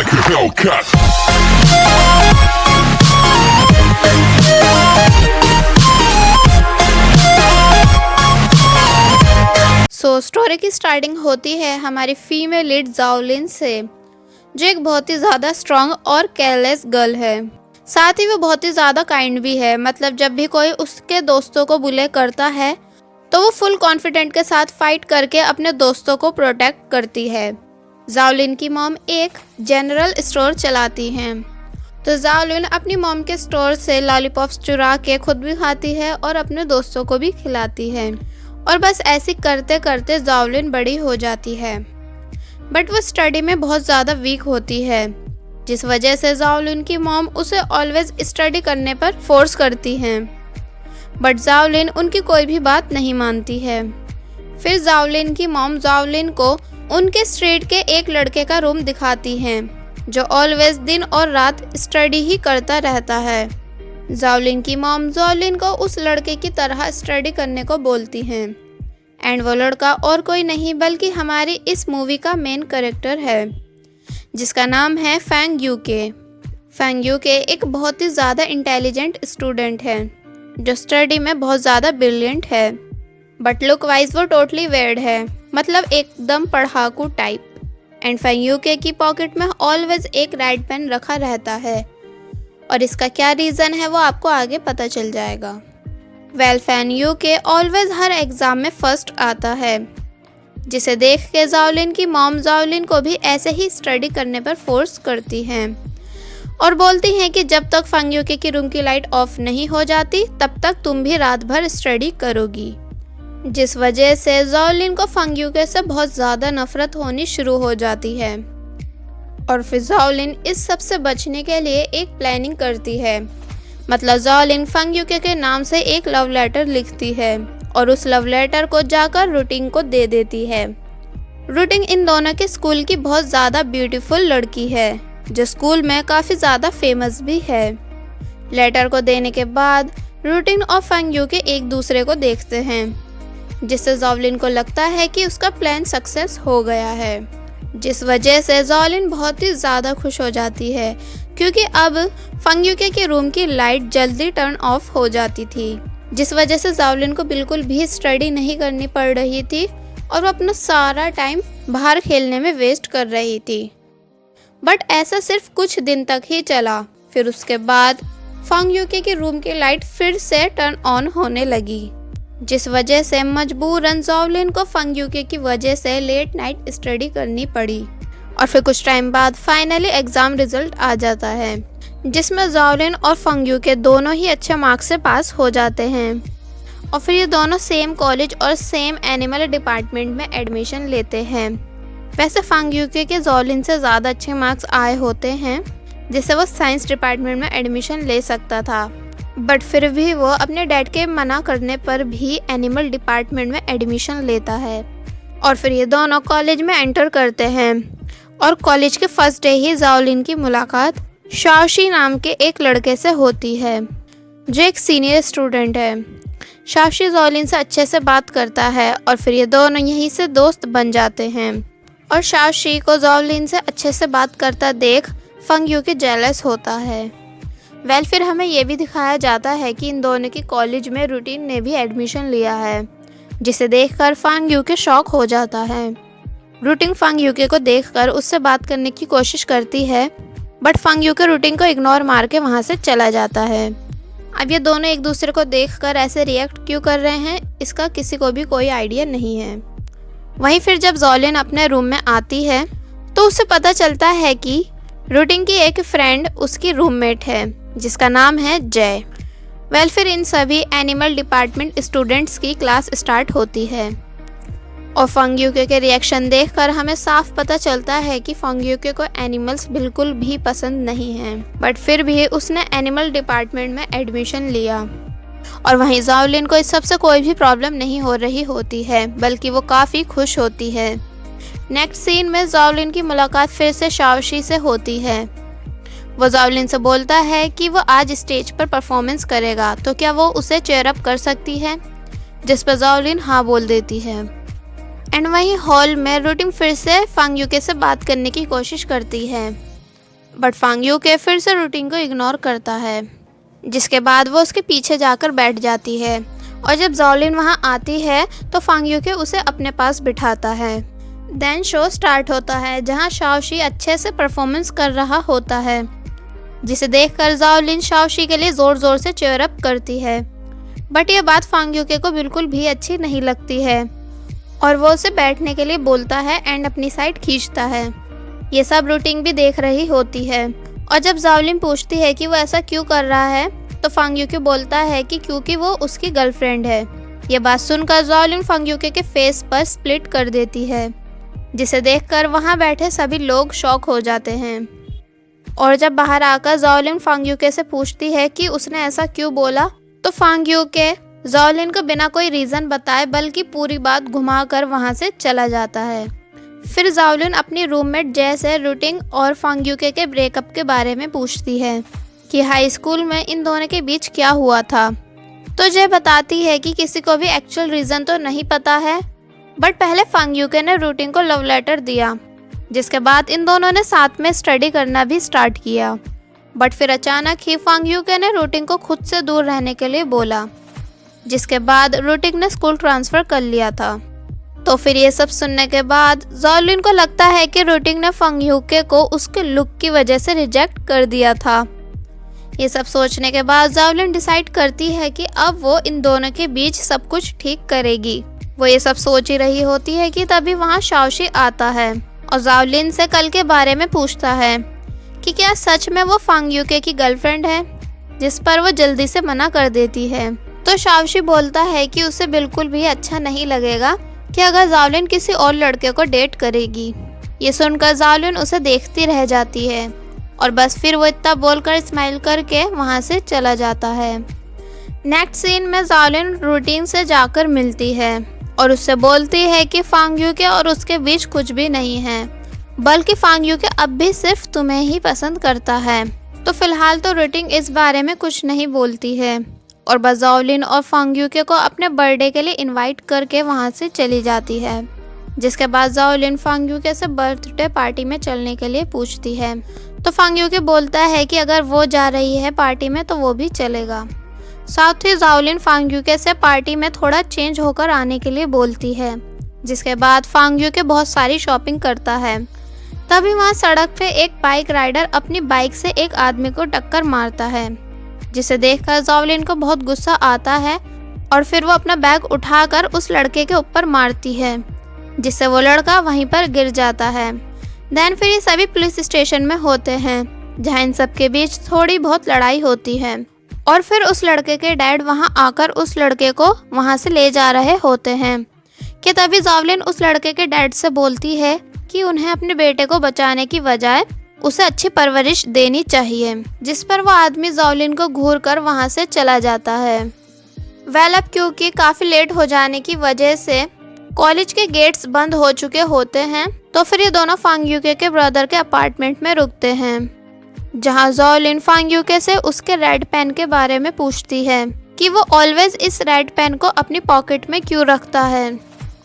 like a Hellcat. Story की starting होती है हमारी फीमेल लीड जाओलिन से, जो एक बहुत ही ज़्यादा स्ट्रॉन्ग और केयरलेस गर्ल है। साथ ही वो बहुत ही ज़्यादा काइंड भी है। मतलब जब भी कोई उसके दोस्तों को बुले करता है तो वो फुल कॉन्फिडेंट के साथ फाइट करके अपने दोस्तों को प्रोटेक्ट करती है। जाओलिन की मॉम एक जनरल स्टोर चलाती हैं, तो जाओलिन अपनी मॉम के स्टोर से लॉलीपॉप्स चुरा के खुद भी खाती है और अपने दोस्तों को भी खिलाती है। और बस ऐसे करते करते जाओलिन बड़ी हो जाती है, बट वो स्टडी में बहुत ज़्यादा वीक होती है, जिस वजह से जाओलिन की मॉम उसे ऑलवेज स्टडी करने पर फोर्स करती हैं। बट जाओलिन उनकी कोई भी बात नहीं मानती है। फिर जाओलिन की मॉम जाओलिन को उनके स्ट्रीट के एक लड़के का रूम दिखाती हैं, जो ऑलवेज दिन और रात स्टडी ही करता रहता है। जाओलिन की मॉम जाओलिन को उस लड़के की तरह स्टडी करने को बोलती हैं, एंड वो लड़का और कोई नहीं बल्कि हमारी इस मूवी का मेन कैरेक्टर है, जिसका नाम है फैंग यूके। फैंग यूके एक बहुत ही ज़्यादा इंटेलिजेंट स्टूडेंट है, जो स्टडी में बहुत ज़्यादा ब्रिलियंट है, बट लुक वाइज वो टोटली वेयर्ड है, मतलब एकदम पढ़ाकू टाइप। एंड फैंग यूके की पॉकेट में ऑलवेज एक रेड पेन रखा रहता है, और इसका क्या रीज़न है वो आपको आगे पता चल जाएगा। फैंग यूके ऑलवेज हर एग्ज़ाम में फर्स्ट आता है, जिसे देख के जाओलिन की मॉम जाओलिन को भी ऐसे ही स्टडी करने पर फोर्स करती हैं और बोलती हैं कि जब तक फैंग यूके की रूम की लाइट ऑफ नहीं हो जाती तब तक तुम भी रात भर स्टडी करोगी। जिस वजह से जाओलिन को फैंग यूके से बहुत ज़्यादा नफरत होनी शुरू हो जाती है, और फिर जाओलिन इस सब से बचने के लिए एक प्लानिंग करती है। मतलब जाओलिन फैंग यूके के नाम से एक लव लेटर लिखती है और उस लव लेटर को जाकर रूटिंग को दे देती है। रूटिंग इन दोनों के स्कूल की बहुत ज़्यादा ब्यूटीफुल लड़की है, जो स्कूल में काफ़ी ज़्यादा फेमस भी है। लेटर को देने के बाद रूटिंग और फैंग यूके एक दूसरे को देखते हैं, जिससे जाओलिन को लगता है कि उसका प्लान सक्सेस हो गया है, जिस वजह से जाओलिन बहुत ही ज़्यादा खुश हो जाती है, क्योंकि अब फैंग यूके के रूम की लाइट जल्दी टर्न ऑफ हो जाती थी, जिस वजह से जाओलिन को बिल्कुल भी स्टडी नहीं करनी पड़ रही थी और वो अपना सारा टाइम बाहर खेलने में वेस्ट कर रही थी। बट ऐसा सिर्फ कुछ दिन तक ही चला। फिर उसके बाद फैंग यूके के रूम की लाइट फिर से टर्न ऑन होने लगी, जिस वजह से मजबूरन जाओलिन को फैंग यूके की वजह से लेट नाइट स्टडी करनी पड़ी। और फिर कुछ टाइम बाद फाइनली एग्ज़ाम रिजल्ट आ जाता है, जिसमें जाओलिन और फैंग यूके दोनों ही अच्छे मार्क्स से पास हो जाते हैं, और फिर ये दोनों सेम कॉलेज और सेम एनिमल डिपार्टमेंट में एडमिशन लेते हैं। वैसे फैंग यूके के जाओलिन से ज़्यादा अच्छे मार्क्स आए होते हैं, जिससे वो साइंस डिपार्टमेंट में एडमिशन ले सकता था, बट फिर भी वो अपने डैड के मना करने पर भी एनिमल डिपार्टमेंट में एडमिशन लेता है। और फिर ये दोनों कॉलेज में एंटर करते हैं, और कॉलेज के फर्स्ट डे ही जाओलिन की मुलाकात शाओशी नाम के एक लड़के से होती है, जो एक सीनियर स्टूडेंट है। शाओशी जाओलिन से अच्छे से बात करता है और फिर ये दोनों यहीं से दोस्त बन जाते हैं, और शाओशी को जाओलिन से अच्छे से बात करता देख फैंग यूके जेलस होता है। फिर हमें ये भी दिखाया जाता है कि इन दोनों की कॉलेज में रूटीन ने भी एडमिशन लिया है, जिसे देखकर फैंग यूके शॉक हो जाता है। रूटिंग फैंग यूके को देखकर उससे बात करने की कोशिश करती है, बट फैंग यूके रूटिंग को इग्नोर मार के वहाँ से चला जाता है। अब ये दोनों एक दूसरे को देखकर ऐसे रिएक्ट क्यों कर रहे हैं, इसका किसी को भी कोई आइडिया नहीं है। वहीं फिर जब जाओलिन अपने रूम में आती है तो उसे पता चलता है कि रूटिंग की एक फ्रेंड उसकी रूममेट है, जिसका नाम है जय। फिर इन सभी एनिमल डिपार्टमेंट स्टूडेंट्स की क्लास स्टार्ट होती है, और फैंग यूके के रिएक्शन देखकर हमें साफ पता चलता है कि फैंग यूके को एनिमल्स बिल्कुल भी पसंद नहीं हैं, बट फिर भी उसने एनिमल डिपार्टमेंट में एडमिशन लिया। और वहीं जाओलिन को इस सब से कोई भी प्रॉब्लम नहीं हो रही होती है, बल्कि वो काफ़ी खुश होती है। नेक्स्ट सीन में जाओलिन की मुलाकात फिर से शाओशी से होती है। वो जाओलिन से बोलता है कि वो आज स्टेज पर परफॉर्मेंस करेगा, तो क्या वो उसे चेयर अप कर सकती है, जिस पर जाओलिन हाँ बोल देती है। एंड वहीं हॉल में रूटिंग फिर से फैंग यूके से बात करने की कोशिश करती है, बट फांग यूके फिर से रूटिंग को इग्नोर करता है, जिसके बाद वो उसके पीछे जाकर बैठ जाती है। और जब जॉलिन वहाँ आती है तो फांग यूके उसे अपने पास बिठाता है। देन शो स्टार्ट होता है, जहाँ शाओशी अच्छे से परफॉर्मेंस कर रहा होता है, जिसे देखकर जॉलिन शाओशी के लिए ज़ोर ज़ोर से चीयर अप करती है। बट ये बात फांग यूके को बिल्कुल भी अच्छी नहीं लगती है और वो उसे बैठने के लिए बोलता है एंड अपनी साइड खींचता है। ये सब रूटिंग भी देख रही होती है और जब जॉलिन पूछती है कि वो ऐसा क्यों कर रहा है तो फांग यूके बोलता है कि क्योंकि वो उसकी गर्लफ्रेंड है। ये बात सुनकर जॉलिन फांग यूके के फेस पर स्प्लिट कर देती है, जिसे देखकर वहाँ बैठे सभी लोग शॉक हो जाते हैं। और जब बाहर आकर जॉलिन फांग यूके से पूछती है कि उसने ऐसा क्यों बोला तो फांग यूके जॉलिन को बिना कोई रीज़न बताए बल्कि पूरी बात घुमाकर वहाँ से चला जाता है। फिर जॉलिन अपनी रूममेट जे से रूटिंग और फांग यूके के ब्रेकअप के बारे में पूछती है कि हाई स्कूल में इन दोनों के बीच क्या हुआ था। तो जे बताती है कि किसी को भी एक्चुअल रीज़न तो नहीं पता है, बट पहले फांग यूके ने रूटिंग को लव लेटर दिया, जिसके बाद इन दोनों ने साथ में स्टडी करना भी स्टार्ट किया। बट फिर अचानक ही फांग यूके ने रूटिंग को खुद से दूर रहने के लिए बोला, जिसके बाद रूटिंग ने स्कूल ट्रांसफ़र कर लिया था। तो फिर ये सब सुनने के बाद जॉलिन को लगता है कि रूटिंग ने फांग यूके को उसके लुक की वजह से रिजेक्ट कर दिया था। ये सब सोचने के बाद जॉलिन डिसाइड करती है कि अब वो इन दोनों के बीच सब कुछ ठीक करेगी। वो ये सब सोच ही रही होती है कि तभी वहाँ शाओशी आता है और जॉलिन से कल के बारे में पूछता है कि क्या सच में वो फांग यूके की गर्लफ्रेंड है, जिस पर वो जल्दी से मना कर देती है। तो शाओशी बोलता है कि उसे बिल्कुल भी अच्छा नहीं लगेगा कि अगर जॉलिन किसी और लड़के को डेट करेगी। ये सुनकर जॉलिन उसे देखती रह जाती है और बस फिर वो इतना बोलकर स्माइल करके वहाँ से चला जाता है। नेक्स्ट सीन में जॉलिन रूटीन से जाकर मिलती है और उससे बोलती है कि फांग यूके और उसके बीच कुछ भी नहीं है, बल्कि फांग यूके अब भी सिर्फ तुम्हें ही पसंद करता है। तो फिलहाल तो रूटिंग इस बारे में कुछ नहीं बोलती है और बस जॉलिन और फांग यूके को अपने बर्थडे के लिए इनवाइट करके वहाँ से चली जाती है, जिसके बाद जॉलिन फांग यूके से बर्थडे पार्टी में चलने के लिए पूछती है। तो फांग यूके बोलता है कि अगर वो जा रही है पार्टी में तो वो भी चलेगा। साथ ही जॉलिन फांग यूके से पार्टी में थोड़ा चेंज होकर आने के लिए बोलती है, जिसके बाद फांग यूके बहुत सारी शॉपिंग करता है। तभी वहाँ सड़क पे एक बाइक राइडर अपनी बाइक से एक आदमी को टक्कर मारता है, जिसे देखकर जॉलिन को बहुत गुस्सा आता है और फिर वो अपना बैग उठाकर उस लड़के के ऊपर मारती है, जिससे वो लड़का वहीं पर गिर जाता है। देन फिर ये सभी पुलिस स्टेशन में होते हैं, जहाँ इन सब के बीच थोड़ी बहुत लड़ाई होती है और फिर उस लड़के के डैड वहाँ आकर उस लड़के को वहाँ से ले जा रहे होते हैं कि तभी जॉलिन उस लड़के के डैड से बोलती है कि उन्हें अपने बेटे को बचाने की बजाय उसे अच्छी परवरिश देनी चाहिए, जिस पर वो आदमी जॉलिन को घूर कर वहाँ से चला जाता है। अब क्योंकि काफ़ी लेट हो जाने की वजह से कॉलेज के गेट्स बंद हो चुके होते हैं, तो फिर ये दोनों फांग यूके के ब्रदर के अपार्टमेंट में रुकते हैं, जहाँ जॉलिन फांग यूके से उसके रेड पेन के बारे में पूछती है कि वो ऑलवेज इस रेड पेन को अपनी पॉकेट में क्यों रखता है,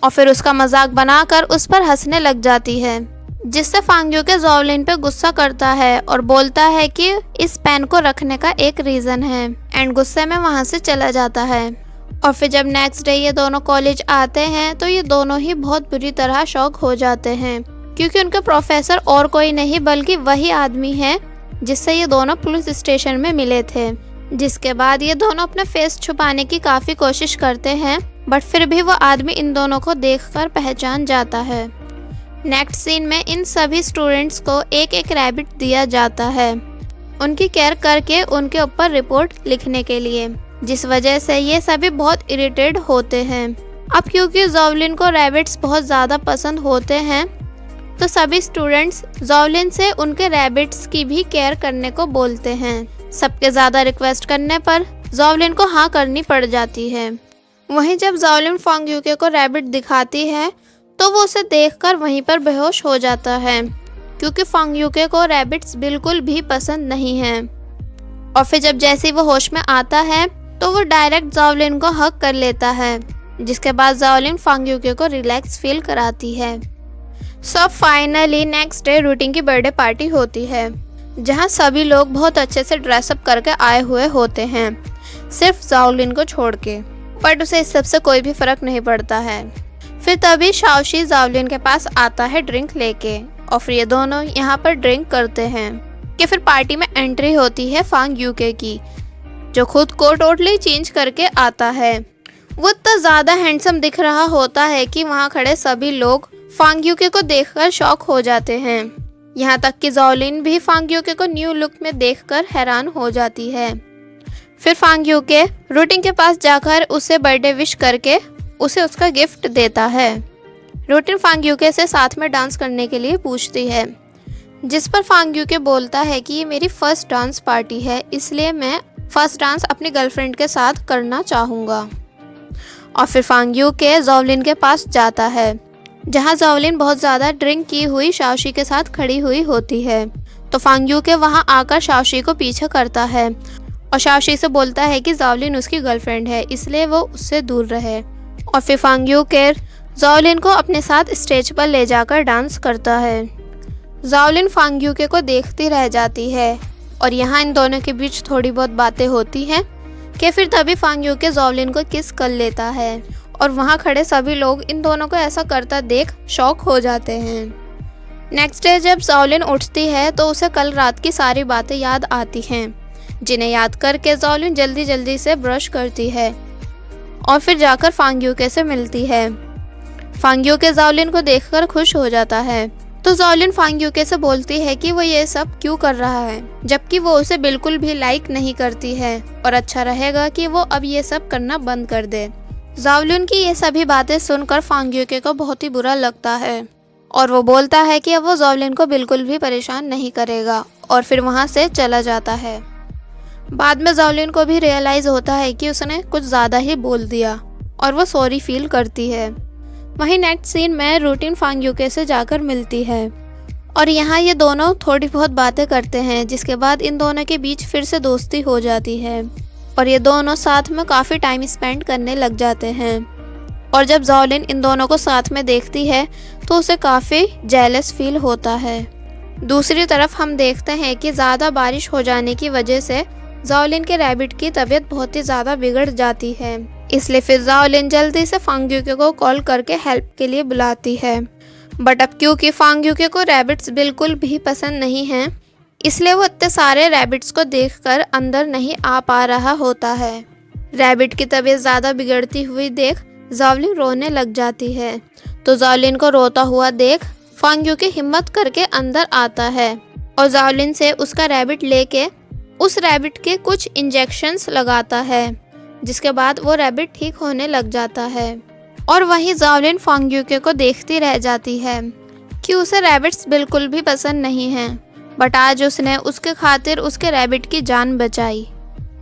और फिर उसका मजाक बनाकर उस पर हंसने लग जाती है, जिससे फांग यूके जॉलिन पे गुस्सा करता है और बोलता है कि इस पेन को रखने का एक रीज़न है एंड गुस्से में वहाँ से चला जाता है। और फिर जब नेक्स्ट डे ये दोनों कॉलेज आते हैं तो ये दोनों ही बहुत बुरी तरह शॉक हो जाते हैं, क्योंकि उनके प्रोफेसर और कोई नहीं बल्कि वही आदमी है जिससे ये दोनों पुलिस स्टेशन में मिले थे। जिसके बाद ये दोनों अपना फेस छुपाने की काफ़ी कोशिश करते हैं, बट फिर भी वो आदमी इन दोनों को देखकर पहचान जाता है। नेक्स्ट सीन में इन सभी स्टूडेंट्स को एक एक रैबिट दिया जाता है उनकी केयर करके उनके ऊपर रिपोर्ट लिखने के लिए, जिस वजह से ये सभी बहुत इरिटेट होते हैं। अब क्योंकि जॉलिन को रैबिट्स बहुत ज़्यादा पसंद होते हैं, तो सभी स्टूडेंट्स जॉलिन से उनके रैबिट्स की भी केयर करने को बोलते हैं। सबके ज़्यादा रिक्वेस्ट करने पर जॉलिन को हाँ करनी पड़ जाती है। वहीं जब जॉलिन फांग यूके को रैबिट दिखाती है तो वो उसे देखकर वहीं पर बेहोश हो जाता है, क्योंकि फांग यूके को रैबिट्स बिल्कुल भी पसंद नहीं हैं। और फिर जब जैसे वो होश में आता है तो वो डायरेक्ट जॉलिन को हक कर लेता है, जिसके बाद जॉलिन फांग यूके को रिलैक्स फील कराती है। So finally next day routing की बर्थडे पार्टी होती है, जहाँ सभी लोग बहुत अच्छे से ड्रेसअप करके आए हुए होते हैं, सिर्फ जाओलिन को छोड़ के। बट उसे इस सब से कोई भी फर्क नहीं पड़ता है। फिर तभी शाओशी जाओलिन के पास आता है ड्रिंक लेके, और फिर ये दोनों यहाँ पर ड्रिंक करते हैं कि फिर पार्टी में एंट्री होती है फांग यूके की, जो खुद को टोटली चेंज करके आता है। वो इतना ज़्यादा हैंडसम दिख रहा होता है कि वहाँ खड़े सभी लोग फांग यूके को देखकर शॉक हो जाते हैं। यहाँ तक कि जाओलिन भी फांग यूके को न्यू लुक में देखकर हैरान हो जाती है। फिर फांग यूके रूटिंग के पास जाकर उसे बर्थडे विश करके उसे उसका गिफ्ट देता है। रूटिन फांग यूके से साथ में डांस करने के लिए पूछती है, जिस पर फांग यूके बोलता है कि ये मेरी फर्स्ट डांस पार्टी है, इसलिए मैं फर्स्ट डांस अपनी गर्लफ्रेंड के साथ करना चाहूँगा। और फिर फांग यूके जाओलिन के पास जाता है, जहाँ जाओलिन बहुत ज़्यादा ड्रिंक की हुई शाओशी के साथ खड़ी हुई होती है। तो फांग यूके वहाँ आकर शाओशी को पीछे करता है और शाओशी से बोलता है कि जाओलिन उसकी गर्लफ्रेंड है, इसलिए वो उससे दूर रहे। और फिर फांग यूके जाओलिन को अपने साथ स्टेज पर ले जाकर डांस करता है। जाओलिन फांग यूके को देखती रह जाती है और यहाँ इन दोनों के बीच थोड़ी बहुत बातें होती हैं कि फिर तभी फांग यूके जाओलिन को किस कर लेता है, और वहाँ खड़े सभी लोग इन दोनों को ऐसा करता देख शॉक हो जाते हैं। नेक्स्ट डे जब जाओलिन उठती है तो उसे कल रात की सारी बातें याद आती हैं, जिन्हें याद करके जाओलिन जल्दी जल्दी से ब्रश करती है और फिर जाकर फांग यूके से मिलती है। फांग यूके जाओलिन को देखकर खुश हो जाता है, तो जाओलिन फांग यूके से बोलती है कि वो ये सब क्यों कर रहा है, जबकि वो उसे बिल्कुल भी लाइक नहीं करती है और अच्छा रहेगा कि वो अब ये सब करना बंद कर दे। जाओलिन की ये सभी बातें सुनकर फांग यूके को बहुत ही बुरा लगता है और वो बोलता है कि अब वो जाओलिन को बिल्कुल भी परेशान नहीं करेगा, और फिर वहाँ से चला जाता है। बाद में जाओलिन को भी रियलाइज़ होता है कि उसने कुछ ज़्यादा ही बोल दिया और वो सॉरी फील करती है। वहीं नेक्स्ट सीन में रूटिन फांग यूके से जाकर मिलती है और यहाँ ये दोनों थोड़ी बहुत बातें करते हैं, जिसके बाद इन दोनों के बीच फिर से दोस्ती हो जाती है और ये दोनों साथ में काफ़ी टाइम स्पेंड करने लग जाते हैं। और जब जाओलिन इन दोनों को साथ में देखती है तो उसे काफ़ी जेलस फील होता है। दूसरी तरफ हम देखते हैं कि ज़्यादा बारिश हो जाने की वजह से जाओलिन के रैबिट की तबीयत बहुत ही ज़्यादा बिगड़ जाती है, इसलिए फिर जाओलिन जल्दी से फांग यूके को कॉल करके हेल्प के लिए बुलाती है। बट अब क्योंकि फांग यूके को रैबिट्स बिल्कुल भी पसंद नहीं हैं, इसलिए वो इतने सारे रैबिट्स को देखकर अंदर नहीं आ पा रहा होता है। रैबिट की तबीयत ज़्यादा बिगड़ती हुई देख जाओलिन रोने लग जाती है, तो जाओलिन को रोता हुआ देख फांग यूके हिम्मत करके अंदर आता है और जाओलिन से उसका रैबिट लेके उस रैबिट के कुछ इंजेक्शंस लगाता है, जिसके बाद वो रैबिट ठीक होने लग जाता है। और वहीं जाओलिन फांग यूके को देखती रह जाती है कि उसे रैबिट्स बिल्कुल भी पसंद नहीं हैं, बट आज उसने उसके खातिर उसके रैबिट की जान बचाई,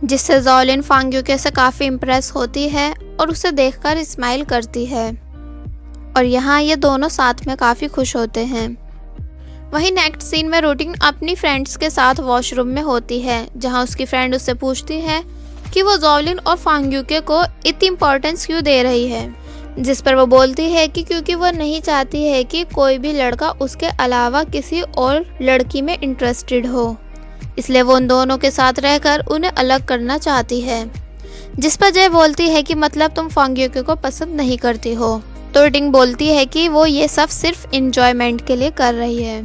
जिससे जाओलिन फांग यूके से काफ़ी इम्प्रेस होती है और उसे देखकर स्माइल करती है। और यहाँ ये दोनों साथ में काफ़ी खुश होते हैं। वहीं नेक्स्ट सीन में रूटिन अपनी फ्रेंड्स के साथ वॉशरूम में होती है, जहाँ उसकी फ्रेंड उससे पूछती है कि वो जाओलिन और फांग यूके को इतनी इम्पोर्टेंस क्यों दे रही है, जिस पर वो बोलती है कि क्योंकि वो नहीं चाहती है कि कोई भी लड़का उसके अलावा किसी और लड़की में इंटरेस्टेड हो, इसलिए वो उन दोनों के साथ रहकर उन्हें अलग करना चाहती है। जिस पर जय बोलती है कि मतलब तुम फांग यूके को पसंद नहीं करती हो, तो रूटिन बोलती है कि वो ये सब सिर्फ इंजॉयमेंट के लिए कर रही है।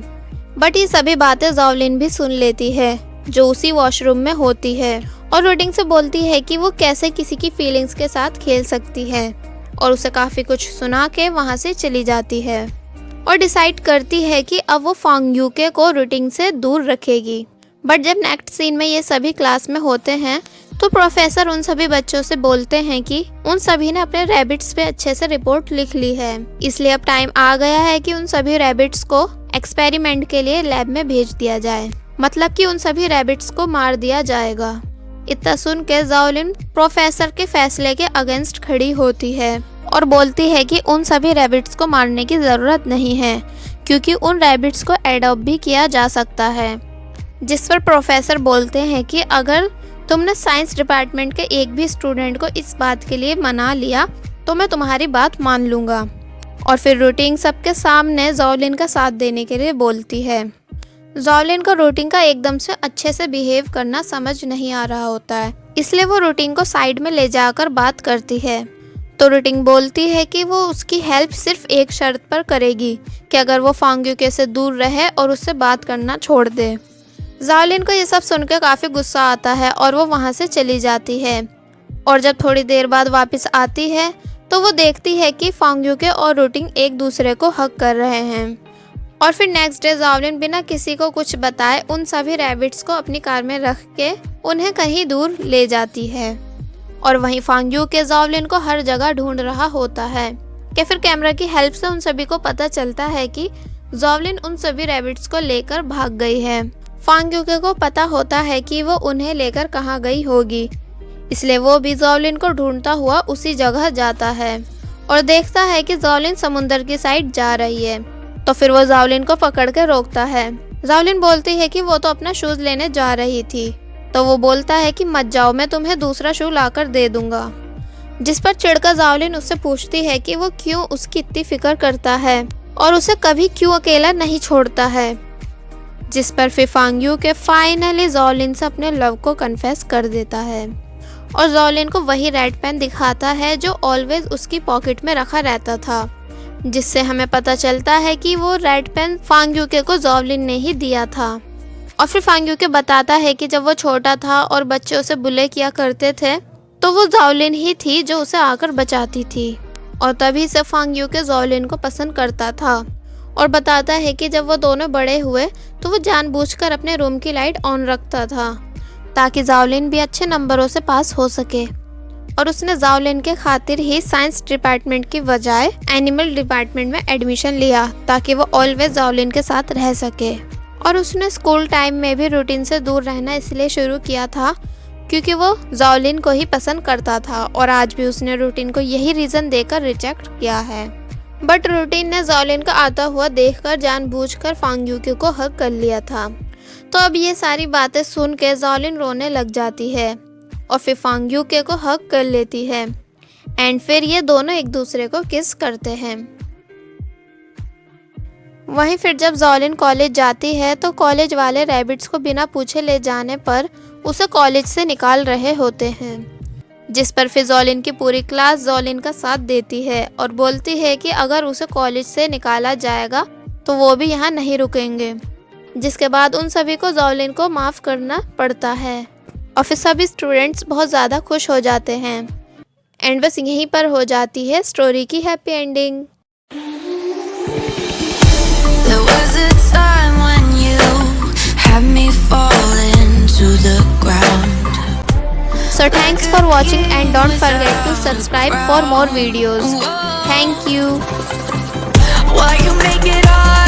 बट ये सभी बातें जाओलिन भी सुन लेती है, जो उसी वॉशरूम में होती है, और रूटिन से बोलती है कि वो कैसे किसी की फीलिंग्स के साथ खेल सकती है, और उसे काफ़ी कुछ सुना के वहाँ से चली जाती है और डिसाइड करती है कि अब वो फांग यूके को रूटिन से दूर रखेगी। बट जब नेक्स्ट सीन में ये सभी क्लास में होते हैं तो प्रोफेसर उन सभी बच्चों से बोलते हैं कि उन सभी ने अपने रैबिट्स पे अच्छे से रिपोर्ट लिख ली है, इसलिए अब टाइम आ गया है कि उन सभी रैबिट्स को एक्सपेरिमेंट के लिए लैब में भेज दिया जाए, मतलब कि उन सभी रैबिट्स को मार दिया जाएगा। इतना सुन के जाओलिन प्रोफेसर के फैसले के अगेंस्ट खड़ी होती है और बोलती है कि उन सभी रैबिट्स को मारने की ज़रूरत नहीं है, क्योंकि उन रैबिट्स को एडॉप्ट भी किया जा सकता है। जिस पर प्रोफेसर बोलते हैं कि अगर तुमने साइंस डिपार्टमेंट के एक भी स्टूडेंट को इस बात के लिए मना लिया तो मैं तुम्हारी बात मान लूँगा। और फिर रूटिन सबके सामने जाओलिन का साथ देने के लिए बोलती है। जॉवलिन को रूटीन का एकदम से अच्छे से बिहेव करना समझ नहीं आ रहा होता है, इसलिए वो रूटीन को साइड में ले जाकर बात करती है। तो रूटीन बोलती है कि वो उसकी हेल्प सिर्फ एक शर्त पर करेगी कि अगर वो फांग्यूके से दूर रहे और उससे बात करना छोड़ दे। जॉवलिन को ये सब सुनकर काफ़ी गुस्सा आता है और वो वहाँ से चली जाती है। और जब थोड़ी देर बाद वापस आती है तो वो देखती है कि फांग्यूके और रूटीन एक दूसरे को हग कर रहे हैं। और फिर नेक्स्ट डे जॉवलिन बिना किसी को कुछ बताए उन सभी रैबिट्स को अपनी कार में रख के उन्हें कहीं दूर ले जाती है। और वहीं फांग्यूके जॉवलिन को हर जगह ढूंढ रहा होता है कि फिर कैमरा की हेल्प से उन सभी को पता चलता है कि जॉवलिन उन सभी रैबिट्स को लेकर भाग गई है। फांग्यूके को पता होता है कि वो उन्हें लेकर कहाँ गई होगी, इसलिए वो भी जॉवलिन को ढूंढता हुआ उसी जगह जाता है और देखता है कि जॉवलिन समुंदर की साइड जा रही है। तो फिर वो जॉवलिन को पकड़ के रोकता है। जॉवलिन बोलती है कि वो तो अपना शूज लेने जा रही थी। तो वो बोलता है कि मत जाओ, मैं तुम्हें दूसरा शू लाकर दे दूंगा। जिस पर चिढ़कर जॉवलिन उससे पूछती है कि वो क्यों उसकी इतनी फिक्र करता है और उसे कभी क्यों अकेला नहीं छोड़ता है। जिस पर फिर फांग्यूके फाइनली जॉवलिन से अपने लव को कन्फेस कर देता है और जॉवलिन को वही रेड पेन दिखाता है जो ऑलवेज उसकी पॉकेट में रखा रहता था, जिससे हमें पता चलता है कि वो रेड पेन फांग्यूके को जॉवलिन ने ही दिया था। और फिर फांग्यूके बताता है कि जब वो छोटा था और बच्चे उसे बुले किया करते थे तो वो जॉवलिन ही थी जो उसे आकर बचाती थी और तभी से फांग्यूके जॉवलिन को पसंद करता था। और बताता है कि जब वो दोनों बड़े हुए तो वो जानबूझकर अपने रूम की लाइट ऑन रखता था ताकि जॉवलिन भी अच्छे नंबरों से पास हो सके। और उसने जॉवलिन के खातिर ही साइंस डिपार्टमेंट की बजाय एनिमल डिपार्टमेंट में एडमिशन लिया ताकि वो ऑलवेज जॉवलिन के साथ रह सके। और उसने स्कूल टाइम में भी रूटीन से दूर रहना इसलिए शुरू किया था क्योंकि वो जॉवलिन को ही पसंद करता था और आज भी उसने रूटीन को यही रीज़न देकर रिजेक्ट किया है। बट रूटीन ने जॉवलिन का आता हुआ देखकर जानबूझकर फांग्यूके को हग कर लिया था। तो अब ये सारी बातें सुन के जॉवलिन रोने लग जाती है और फिर फांग्यूके को हग कर लेती है एंड फिर ये दोनों एक दूसरे को किस करते हैं। वहीं फिर जब जॉवलिन कॉलेज जाती है तो कॉलेज वाले रैबिट्स को बिना पूछे ले जाने पर उसे कॉलेज से निकाल रहे होते हैं। जिस पर फिर जॉवलिन की पूरी क्लास जॉवलिन का साथ देती है और बोलती है कि अगर उसे कॉलेज से निकाला जाएगा तो वो भी यहाँ नहीं रुकेंगे। जिसके बाद उन सभी को जॉवलिन को माफ़ करना पड़ता है और फिर सभी स्टूडेंट्स बहुत ज़्यादा खुश हो जाते हैं। एंड बस यहीं पर हो जाती है स्टोरी की happy ending. There was a time when you had me falling to the ground. So thanks for watching and don't forget to subscribe for more videos. Thank you. Why you make it all